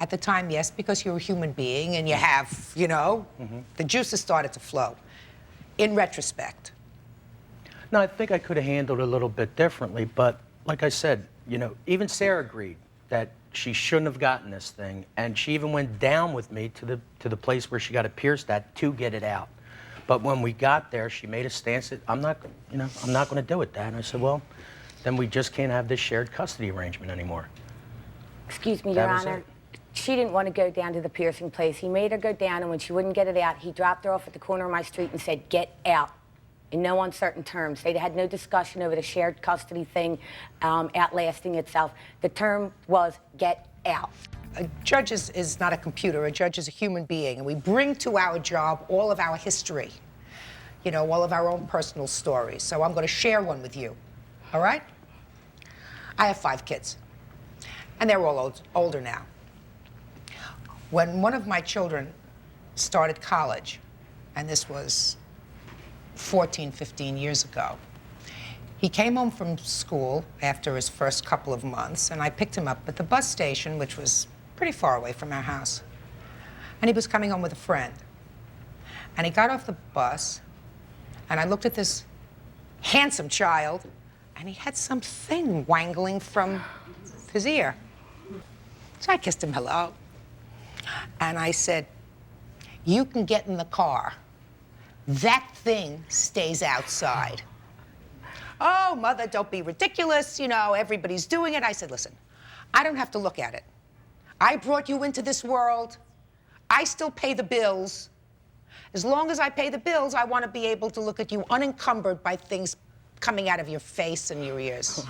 At the time, yes, because you're a human being and you have, you know, the juices started to flow. In retrospect. No, I think I could have handled it a little bit differently, but like I said, you know, even Sarah agreed that she shouldn't have gotten this thing, and she even went down with me to the place where she got it pierced at to get it out. But when we got there, she made a stance that I'm not going to do it, Dad. And I said, well, then we just can't have this shared custody arrangement anymore. Excuse me, Your Honor. She didn't want to go down to the piercing place. He made her go down, and when she wouldn't get it out, he dropped her off at the corner of my street and said, "Get out," in no uncertain terms. They had no discussion over the shared custody thing outlasting itself. The term was, "Get out." A judge is not a computer. A judge is a human being, and we bring to our job all of our history, you know, all of our own personal stories. So I'm going to share one with you, all right? I have 5 kids, and they're all older now. When one of my children started college, and this was 14, 15 years ago, he came home from school after his first couple of months, and I picked him up at the bus station, which was pretty far away from our house. And he was coming home with a friend. And he got off the bus, and I looked at this handsome child, and he had something wangling from his ear. So I kissed him hello. And I said, "You can get in the car. That thing stays outside." "Oh, Mother, don't be ridiculous. You know, everybody's doing it." I said, "Listen, I don't have to look at it. I brought you into this world. I still pay the bills. As long as I pay the bills, I want to be able to look at you unencumbered by things coming out of your face and your ears."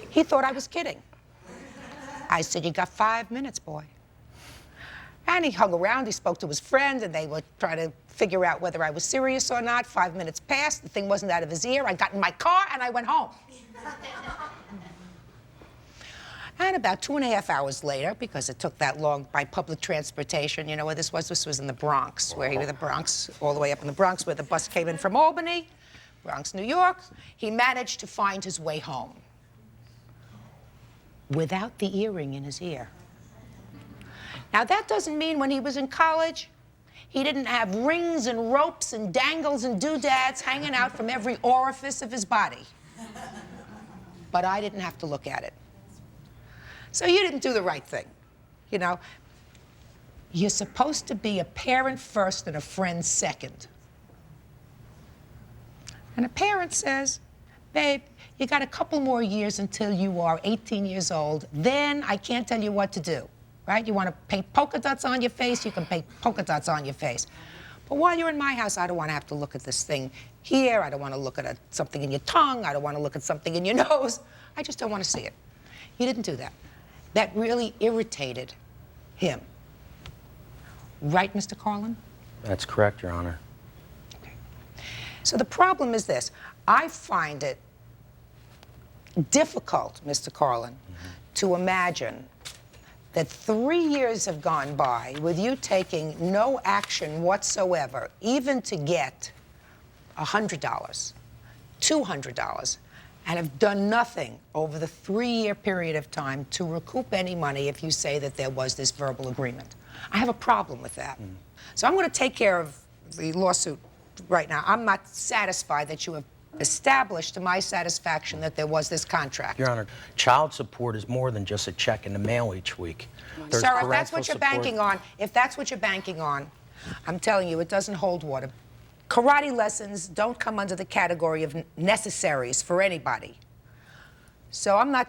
He thought I was kidding. I said, "You got 5 minutes, boy." And he hung around, he spoke to his friend, and they were trying to figure out whether I was serious or not. 5 minutes passed, the thing wasn't out of his ear. I got in my car and I went home. And about 2.5 hours later, because it took that long by public transportation, you know where this was? This was in the Bronx, where he was the Bronx, all the way up in the Bronx, where the bus came in from Albany, Bronx, New York. He managed to find his way home without the earring in his ear. Now, that doesn't mean when he was in college, he didn't have rings and ropes and dangles and doodads hanging out from every orifice of his body. But I didn't have to look at it. So you didn't do the right thing, you know? You're supposed to be a parent first and a friend second. And a parent says, "Babe, you got a couple more years until you are 18 years old. Then I can't tell you what to do." Right? You want to paint polka dots on your face, you can paint polka dots on your face. But while you're in my house, I don't want to have to look at this thing here. I don't want to look at something in your tongue. I don't want to look at something in your nose. I just don't want to see it. You didn't do that. That really irritated him. Right, Mr. Carlin? That's correct, Your Honor. Okay. So the problem is this. I find it difficult, Mr. Carlin, to imagine that 3 years have gone by with you taking no action whatsoever, even to get $100, $200, and have done nothing over the 3-year period of time to recoup any money if you say that there was this verbal agreement. I have a problem with that. So I'm going to take care of the lawsuit right now. I'm not satisfied that you have established to my satisfaction that there was this contract. Your Honor, child support is more than just a check in the mail each week. There's Sir, if that's parental what you're support. banking on, I'm telling you, it doesn't hold water. Karate lessons don't come under the category of necessaries for anybody. So I'm not,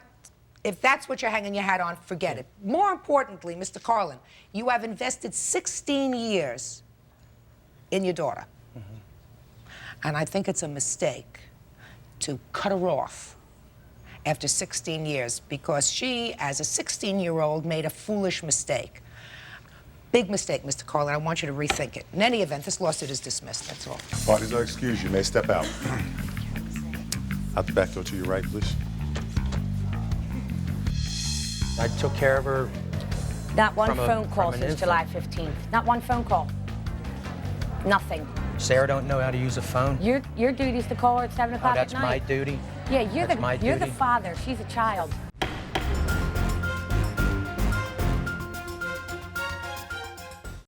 if that's what you're hanging your hat on, forget it. More importantly, Mr. Carlin, you have invested 16 years in your daughter. And I think it's a mistake to cut her off after 16 years because she, as a 16-year-old, made a foolish mistake. Big mistake, Mr. Carlin. I want you to rethink it. In any event, this lawsuit is dismissed. That's all. Parties are excused. You may step out. Out the back door to your right, please. I took care of her. Not one From a- phone call from an since infant. July 15th. Not one phone call. Nothing. Sarah don't know how to use a phone. Your duty's to call her at 7 o'clock at That's night. my duty. Yeah, That's my you're the duty. father. She's a child.